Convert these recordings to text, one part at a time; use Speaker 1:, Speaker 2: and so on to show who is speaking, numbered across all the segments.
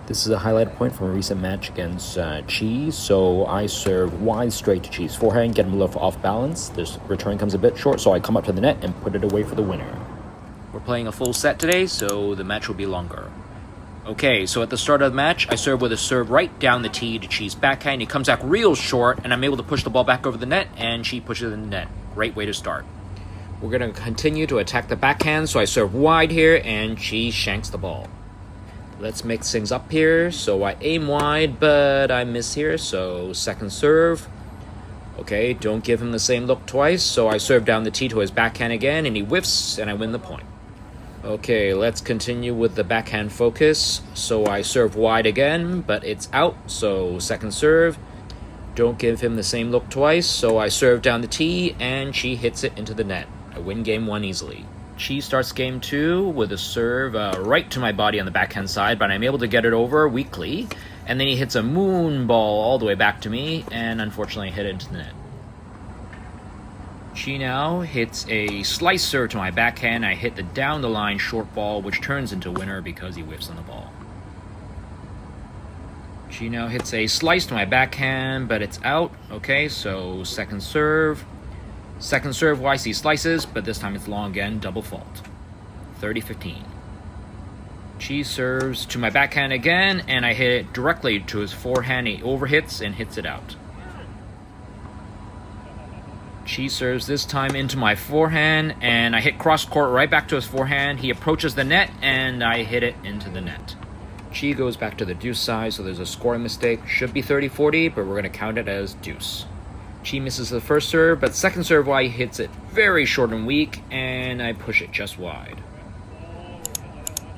Speaker 1: This is a highlighted point from a recent match against Cheese. So I serve wide straight to Cheese forehand, get him a little off balance. This return comes a bit short, so I come up to the net and put it away for the winner.
Speaker 2: We're playing a full set today, so the match will be longer. Okay, so at the start of the match, I serve with a serve right down the tee to Cheese backhand. He comes back real short, and I'm able to push the ball back over the net, and she pushes it in the net. Great way to start. We're going to continue to attack the backhand, so I serve wide here, and she shanks the ball. Let's mix things up here. So I aim wide, but I miss here, so second serve. Okay, don't give him the same look twice, so I serve down the tee to his backhand again, and he whiffs, and I win the point. Okay, let's continue with the backhand focus. So I serve wide again, but it's out, so second serve. Don't give him the same look twice, so I serve down the tee, and she hits it into the net. I win game 1 easily. She starts game 2 with a serve right to my body on the backhand side, but I'm able to get it over weakly. And then he hits a moon ball all the way back to me, and unfortunately hit it into the net. She now hits a slice serve to my backhand. I hit the down the line short ball, which turns into winner because he whiffs on the ball. She now hits a slice to my backhand, but it's out. Okay, so second serve. Second serve, YC slices, but this time it's long again, double fault. 30-15. She serves to my backhand again, and I hit it directly to his forehand. He overhits and hits it out. She serves this time into my forehand, and I hit cross court right back to his forehand. He approaches the net, and I hit it into the net. She goes back to the deuce side, so there's a scoring mistake. Should be 30-40, but we're going to count it as deuce. She misses the first serve, but second serve wide hits it very short and weak, and I push it just wide.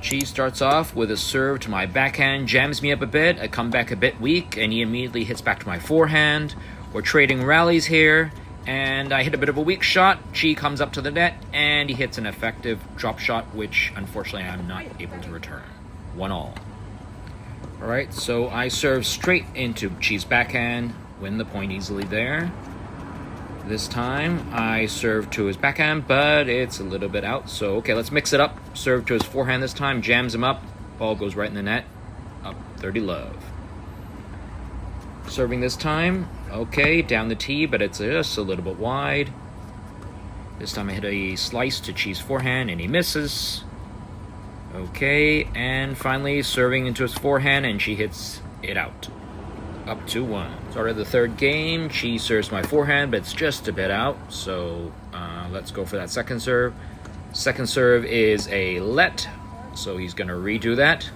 Speaker 2: She starts off with a serve to my backhand, jams me up a bit. I come back a bit weak, and he immediately hits back to my forehand. We're trading rallies here, and I hit a bit of a weak shot. She comes up to the net, and he hits an effective drop shot, which unfortunately I'm not able to return. 1-all. Alright, so I serve straight into Cheese backhand. Win the point easily there. This time I serve to his backhand, but it's a little bit out. So, okay, let's mix it up. Serve to his forehand this time, jams him up. Ball goes right in the net. Up 30-love. Serving this time. Okay, down the tee, but it's just a little bit wide. This time I hit a slice to Cheese forehand, and he misses. Okay, and finally serving into his forehand, and she hits it out. Up 2-1. Started the third game. She serves my forehand, but it's just a bit out. So let's go for that second serve. Second serve is a let, so he's going to redo that.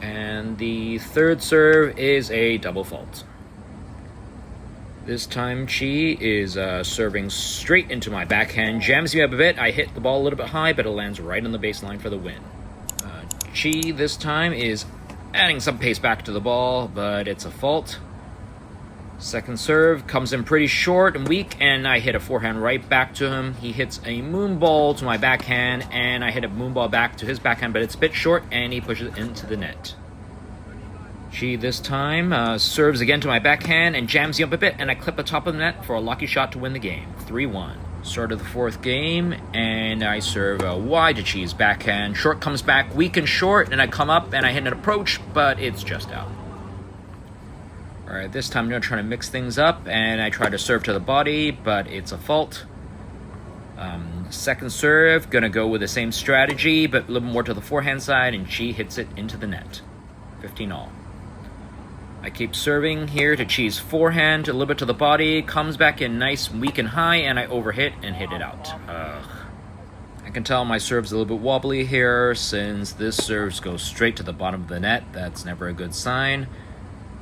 Speaker 2: And the third serve is a double fault. This time Chi is serving straight into my backhand. Jams me up a bit. I hit the ball a little bit high, but it lands right on the baseline for the win. Chi this time is adding some pace back to the ball, but it's a fault. Second serve comes in pretty short and weak, and I hit a forehand right back to him. He hits a moon ball to my backhand, and I hit a moon ball back to his backhand, but it's a bit short, and he pushes it into the net. She this time serves again to my backhand and jams me up a bit, and I clip the top of the net for a lucky shot to win the game. 3-1. Start of the fourth game, and I serve wide to Cheese backhand. Short comes back, weak and short, and I come up and I hit an approach, but it's just out. Alright, this time I'm going to try to mix things up, and I try to serve to the body, but it's a fault. Second serve, going to go with the same strategy, but a little more to the forehand side, and she hits it into the net. 15-all. I keep serving here to Cheese forehand, a little bit to the body, comes back in nice, weak and high, and I overhit and hit it out. I can tell my serve's a little bit wobbly here, since this serve goes straight to the bottom of the net. That's never a good sign.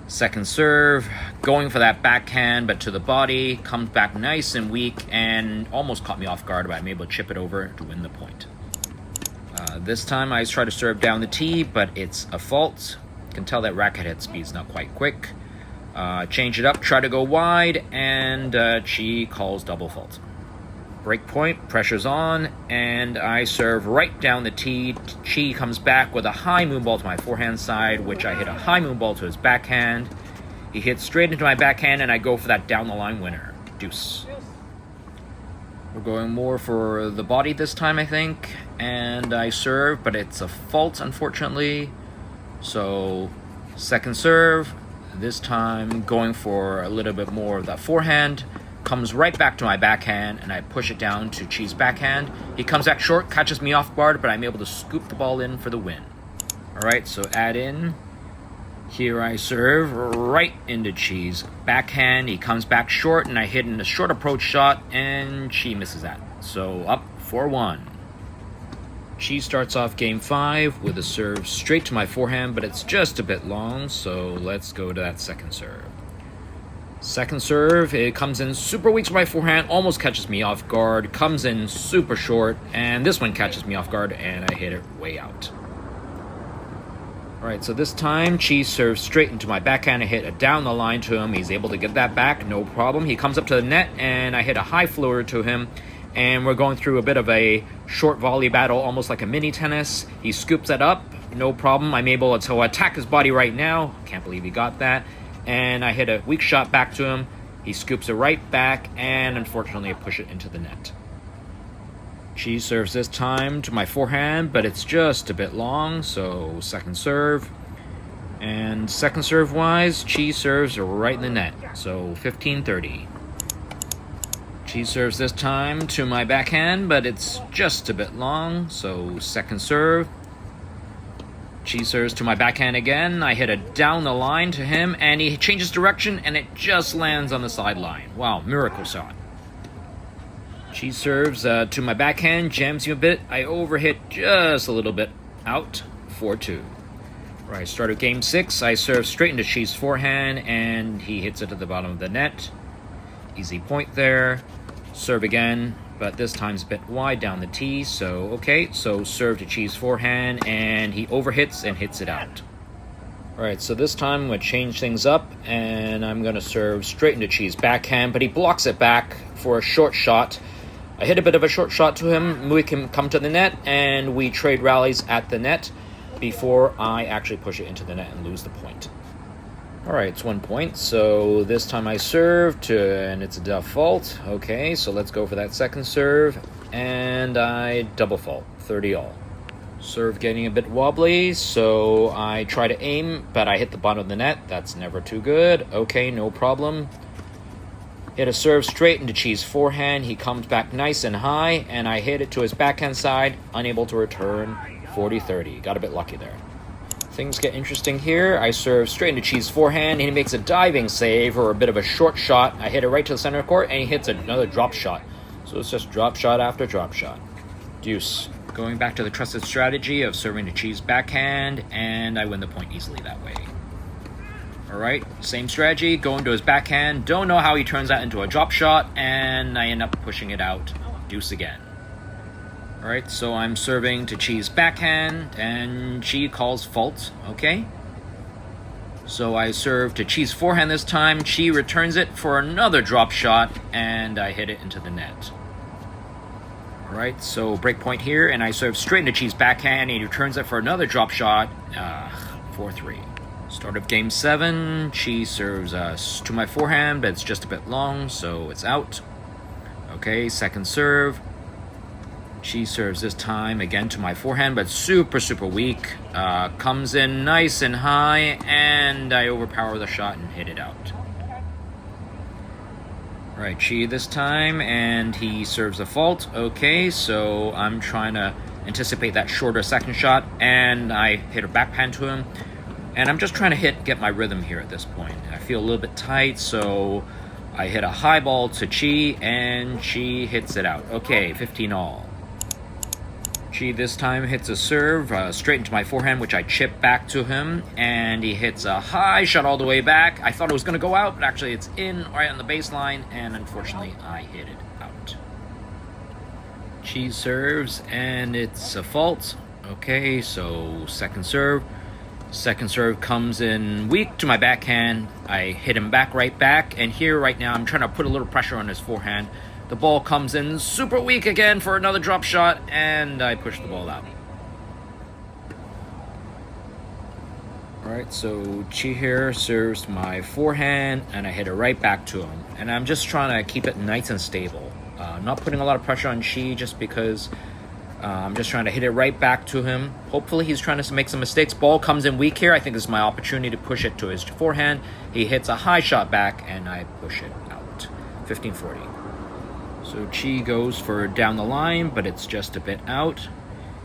Speaker 2: Second serve, going for that backhand, but to the body, comes back nice and weak, and almost caught me off guard, but I'm able to chip it over to win the point. This time I try to serve down the tee, but it's a fault. Can tell that racket head speed's not quite quick. Change it up, try to go wide, and she calls double fault. Break point, pressure's on, and I serve right down the tee. Chi comes back with a high moon ball to my forehand side, which I hit a high moon ball to his backhand. He hits straight into my backhand, and I go for that down the line winner. Deuce. We're going more for the body this time, I think, and I serve, but it's a fault, unfortunately. So second serve, this time going for a little bit more of that forehand, comes right back to my backhand, and I push it down to Chi's backhand. He comes back short, catches me off guard, but I'm able to scoop the ball in for the win. All right, so add in. Here I serve right into Chi's backhand. He comes back short, and I hit in a short approach shot, and Chi misses that. So up 4-1. Chi starts off game 5 with a serve straight to my forehand, but it's just a bit long, so let's go to that second serve. Second serve, it comes in super weak to my forehand, almost catches me off guard, comes in super short, and this one catches me off guard, and I hit it way out. Alright, so this time, Chi serves straight into my backhand. I hit a down the line to him. He's able to get that back, no problem. He comes up to the net, and I hit a high floater to him. And we're going through a bit of a short volley battle, almost like a mini tennis. He scoops it up, no problem. I'm able to attack his body right now. Can't believe he got that. And I hit a weak shot back to him. He scoops it right back, and unfortunately I push it into the net. Chi serves this time to my forehand, but it's just a bit long, so second serve. And second serve wise, Chi serves right in the net, so 15-30. Chi serves this time to my backhand, but it's just a bit long, so second serve. Chi serves to my backhand again. I hit a down the line to him, and he changes direction, and it just lands on the sideline. Wow, miracle shot. Chi serves to my backhand, jams him a bit. I overhit just a little bit out, 4-2. Right, I started game 6. I serve straight into Chi's forehand, and he hits it at the bottom of the net. Easy point there. Serve again, but this time's a bit wide down the tee, so okay. So serve to Chi's forehand, and he overhits and hits it out. Alright, so this time I'm going to change things up, and I'm going to serve straight into Chi's backhand, but he blocks it back for a short shot. I hit a bit of a short shot to him. We can come to the net, and we trade rallies at the net before I actually push it into the net and lose the point. Alright, it's 1 point, so this time I serve and it's a default. Okay, so let's go for that second serve, and I double fault, 30 all. Serve getting a bit wobbly, so I try to aim, but I hit the bottom of the net. That's never too good. Okay, no problem. Hit a serve straight into Chi's forehand. He comes back nice and high, and I hit it to his backhand side, unable to return, 40-30. Got a bit lucky there. Things get interesting here. I serve straight into Chi's forehand, and he makes a diving save or a bit of a short shot. I hit it right to the center court, and he hits another drop shot. So it's just drop shot after drop shot. Deuce. Going back to the trusted strategy of serving to Chi's backhand, and I win the point easily that way. Alright, same strategy, going to his backhand. Don't know how he turns that into a drop shot, and I end up pushing it out. Deuce again. Alright, so I'm serving to Chi's backhand, and Chi calls fault, okay? So I serve to Chi's forehand this time. Chi returns it for another drop shot, and I hit it into the net. Alright, so break point here, and I serve straight into Chi's backhand, and he returns it for another drop shot, 4-3. Start of game 7, Chi serves to my forehand, but it's just a bit long, so it's out. Okay, second serve. Chi serves this time again to my forehand, but super weak. Comes in nice and high, and I overpower the shot and hit it out. Alright, Chi this time, and he serves a fault. Okay, so I'm trying to anticipate that shorter second shot, and I hit a backhand to him. And I'm just trying to get my rhythm here at this point. I feel a little bit tight, so I hit a high ball to Chi, and Chi hits it out. Okay, 15 all. Chi this time hits a serve straight into my forehand, which I chip back to him, and he hits a high shot all the way back. I thought it was going to go out, but actually it's in right on the baseline, and unfortunately I hit it out. Chi serves, and it's a fault. Okay, so second serve. Second serve comes in weak to my backhand. I hit him back right back, and here right now I'm trying to put a little pressure on his forehand. The ball comes in super weak again for another drop shot, and I push the ball out. Alright, so Chi here serves my forehand, and I hit it right back to him. And I'm just trying to keep it nice and stable. Not putting a lot of pressure on Chi just because I'm just trying to hit it right back to him. Hopefully he's trying to make some mistakes. Ball comes in weak here. I think this is my opportunity to push it to his forehand. He hits a high shot back, and I push it out. 15-40. So Chi goes for down the line, but it's just a bit out.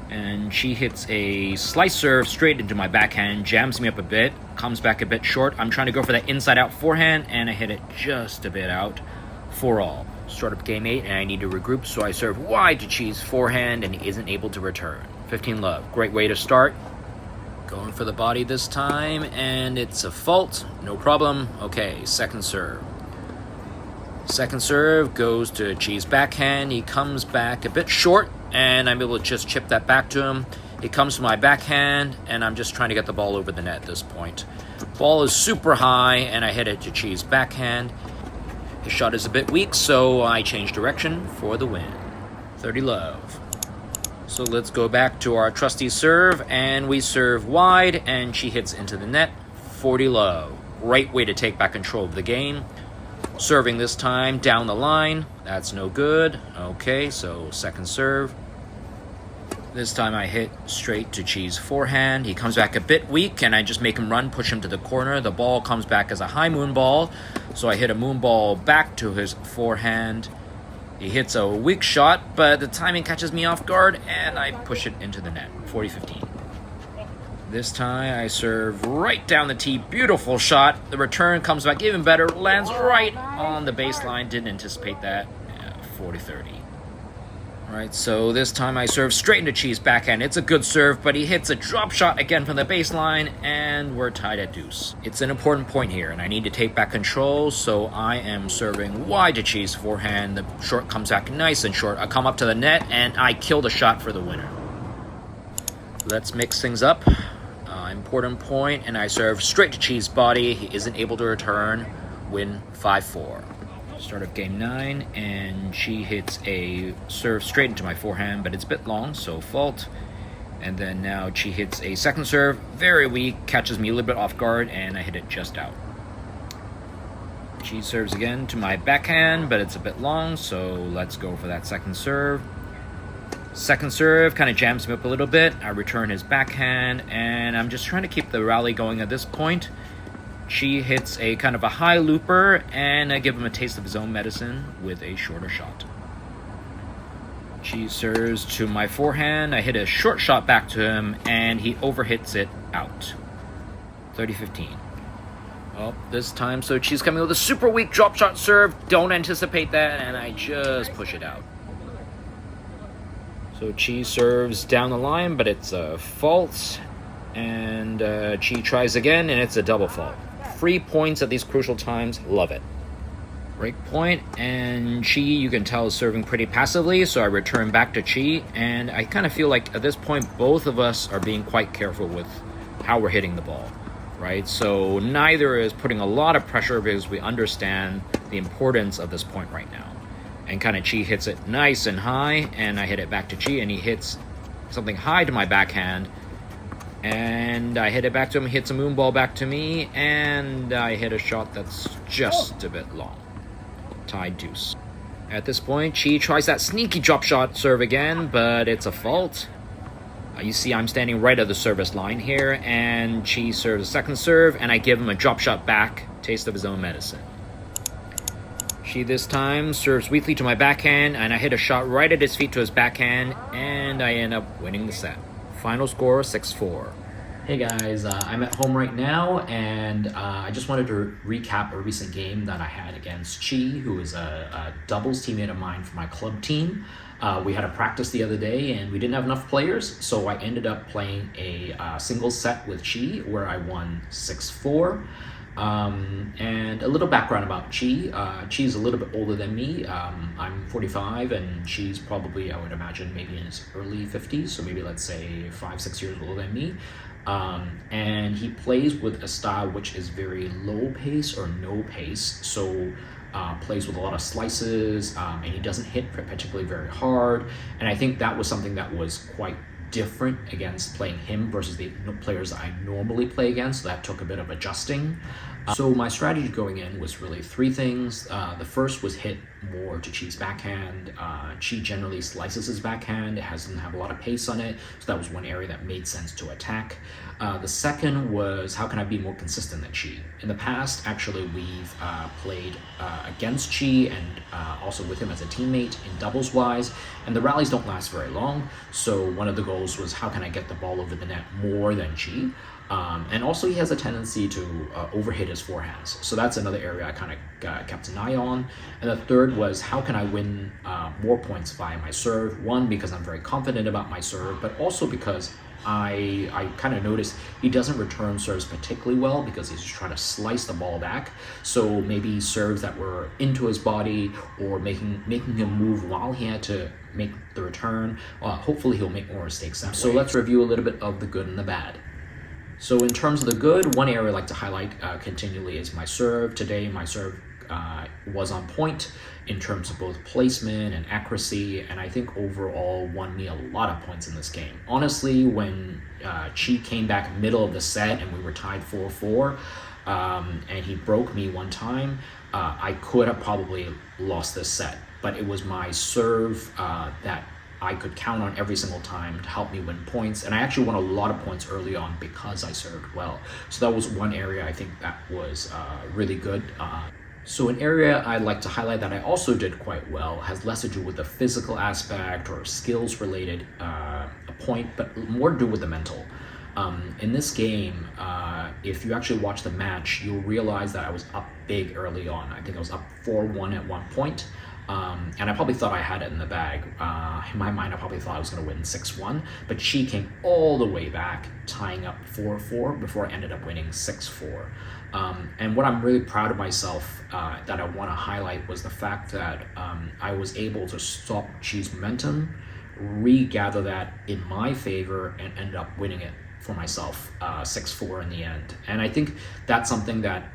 Speaker 2: And she hits a slice serve straight into my backhand, jams me up a bit, comes back a bit short. I'm trying to go for that inside-out forehand, and I hit it just a bit out. 4-all. Start up game 8, and I need to regroup, so I serve wide to Chi's forehand, and he isn't able to return. 15-love. Great way to start. Going for the body this time, and it's a fault. No problem. Okay, second serve. Second serve goes to Chi's backhand. He comes back a bit short, and I'm able to just chip that back to him. He comes to my backhand, and I'm just trying to get the ball over the net at this point. The ball is super high, and I hit it to Chi's backhand. His shot is a bit weak, so I change direction for the win. 30-love. So let's go back to our trusty serve, and we serve wide, and she hits into the net. 40-love. Great way to take back control of the game. Serving this time down the line. That's no good. Okay, so second serve. This time I hit straight to Chi's forehand. He comes back a bit weak, and I just make him run, push him to the corner. The ball comes back as a high moon ball, so I hit a moon ball back to his forehand. He hits a weak shot, but the timing catches me off guard, and I push it into the net. 40-15. This time I serve right down the tee. Beautiful shot. The return comes back even better. Lands right on the baseline. Didn't anticipate that. 40-30. All right, so this time I serve straight into Chi's backhand. It's a good serve, but he hits a drop shot again from the baseline, and we're tied at deuce. It's an important point here, and I need to take back control, so I am serving wide to Chi's forehand. The short comes back nice and short. I come up to the net, and I kill the shot for the winner. Let's mix things up. Important point, and I serve straight to Chi's body. He isn't able to return. Win 5-4. Start of game 9, and she hits a serve straight into my forehand, but it's a bit long, so fault. And then now she hits a second serve, very weak, catches me a little bit off guard, and I hit it just out. She serves again to my backhand, but it's a bit long, so let's go for that second serve. Second serve kind of jams me up a little bit. I return his backhand, and I'm just trying to keep the rally going at this point. She hits a kind of a high looper, and I give him a taste of his own medicine with a shorter shot. She serves to my forehand. I hit a short shot back to him, and he overhits it out. 30-15. Well, this time, so she's coming with a super weak drop shot serve. Don't anticipate that, and I just push it out. So Chi serves down the line, but it's a fault. And Chi tries again, and it's a double fault. 3 points at these crucial times. Love it. Break point, and Chi, you can tell, is serving pretty passively, so I return back to Chi, and I kind of feel like at this point, both of us are being quite careful with how we're hitting the ball, right? So neither is putting a lot of pressure because we understand the importance of this point right now. And kind of Chi hits it nice and high, and I hit it back to Chi, and he hits something high to my backhand, and I hit it back to him. He hits a moon ball back to me, and I hit a shot that's just a bit long. Tied deuce. At this point, Chi tries that sneaky drop shot serve again, but it's a fault. You see I'm standing right at the service line here, and Chi serves a second serve, and I give him a drop shot back, taste of his own medicine. She this time serves weakly to my backhand, and I hit a shot right at his feet to his backhand, and I end up winning the set. Final score, 6-4.
Speaker 1: Hey guys, I'm at home right now, and I just wanted to recap a recent game that I had against Chi, who is a doubles teammate of mine for my club team. We had a practice the other day, and we didn't have enough players, so I ended up playing a singles set with Chi, where I won 6-4. And a little background about Chi. Chi's a little bit older than me. I'm 45, and she's probably, I would imagine, maybe in his early 50s, so maybe let's say 5-6 years older than me. And he plays with a style which is very low pace or no pace, so plays with a lot of slices, and he doesn't hit particularly very hard. And I think that was something that was quite different against playing him versus the players I normally play against, so that took a bit of adjusting. So my strategy going in was really three things. The first was hit more to Chi's backhand. Chi generally slices his backhand. It doesn't have a lot of pace on it, so that was one area that made sense to attack. The second was how can I be more consistent than Chi? In the past, actually, we've played against Chi and also with him as a teammate in doubles-wise, and the rallies don't last very long, so one of the goals was how can I get the ball over the net more than Chi? And also he has a tendency to overhit his forehands. So that's another area I kind of kept an eye on. And the third was how can I win more points via my serve? One, because I'm very confident about my serve, but also because I kind of noticed he doesn't return serves particularly well because he's just trying to slice the ball back. So maybe serves that were into his body or making him move while he had to make the return. Hopefully he'll make more mistakes that way. So let's review a little bit of the good and the bad. So in terms of the good, one area I like to highlight continually is my serve. Today, my serve was on point in terms of both placement and accuracy, and I think overall won me a lot of points in this game. Honestly, when Chi came back middle of the set and we were tied 4-4, and he broke me one time, I could have probably lost this set, but it was my serve that I could count on every single time to help me win points, and I actually won a lot of points early on because I served well. So that was one area I think that was really good. So an area I'd like to highlight that I also did quite well has less to do with the physical aspect or skills related a point, but more to do with the mental. In this game, if you actually watch the match, you'll realize that I was up big early on. I think I was up 4-1 at one point. And I probably thought I had it in the bag. In my mind, I probably thought I was going to win 6-1, but Chi came all the way back, tying up 4-4 before I ended up winning 6-4. And what I'm really proud of myself that I want to highlight was the fact that I was able to stop Chi's momentum, regather that in my favor, and end up winning it for myself 6-4 in the end. And I think that's something that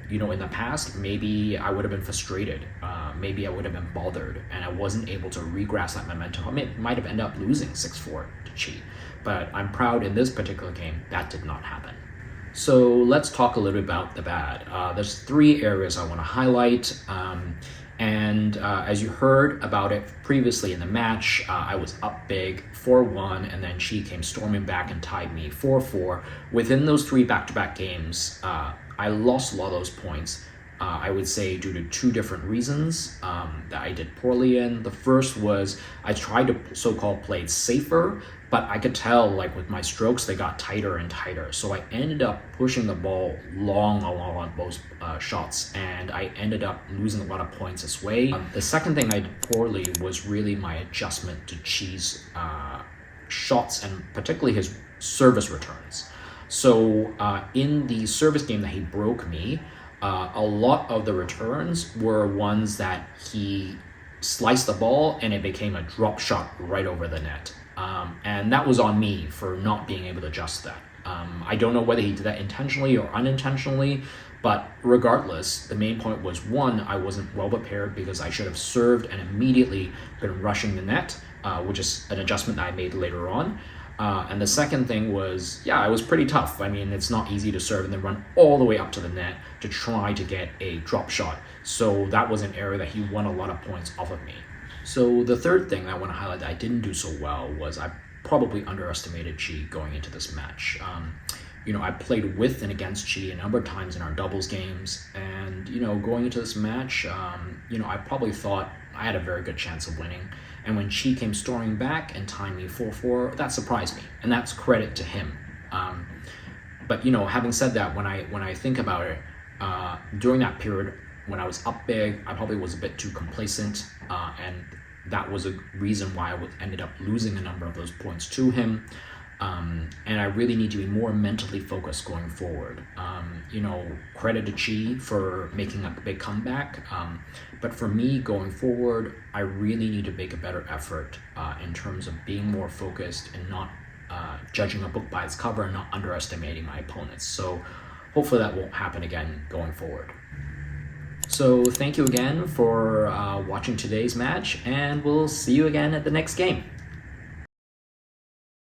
Speaker 1: in the past, maybe I would have been frustrated. Maybe I would have been bothered, and I wasn't able to regrasp that momentum. I might have ended up losing 6-4 to Chi, but I'm proud in this particular game that did not happen. So let's talk a little bit about the bad. There's three areas I want to highlight. And as you heard about it previously in the match, I was up big 4-1, and then Chi came storming back and tied me 4-4. Within those three back-to-back games, I lost a lot of those points, I would say due to two different reasons that I did poorly in. The first was I tried to so-called play safer, but I could tell like with my strokes, they got tighter and tighter. So I ended up pushing the ball long on both shots, and I ended up losing a lot of points this way. The second thing I did poorly was really my adjustment to Chi's shots, and particularly his service returns. So in the service game that he broke me, a lot of the returns were ones that he sliced the ball and it became a drop shot right over the net. And that was on me for not being able to adjust that. I don't know whether he did that intentionally or unintentionally, but regardless, the main point was, one, I wasn't well prepared because I should have served and immediately been rushing the net, which is an adjustment that I made later on. And the second thing was, it was pretty tough. I mean, it's not easy to serve and then run all the way up to the net to try to get a drop shot. So that was an area that he won a lot of points off of me. So the third thing I want to highlight that I didn't do so well was I probably underestimated Chi going into this match. I played with and against Chi a number of times in our doubles games, and going into this match, I probably thought I had a very good chance of winning. And when Chi came storming back and tying me 4-4, that surprised me, and that's credit to him. But having said that, when I think about it, during that period when I was up big, I probably was a bit too complacent, and that was a reason why I ended up losing a number of those points to him. And I really need to be more mentally focused going forward. Credit to Chi for making a big comeback. But for me going forward, I really need to make a better effort in terms of being more focused and not judging a book by its cover and not underestimating my opponents. So hopefully that won't happen again going forward. So thank you again for watching today's match, and we'll see you again at the next game.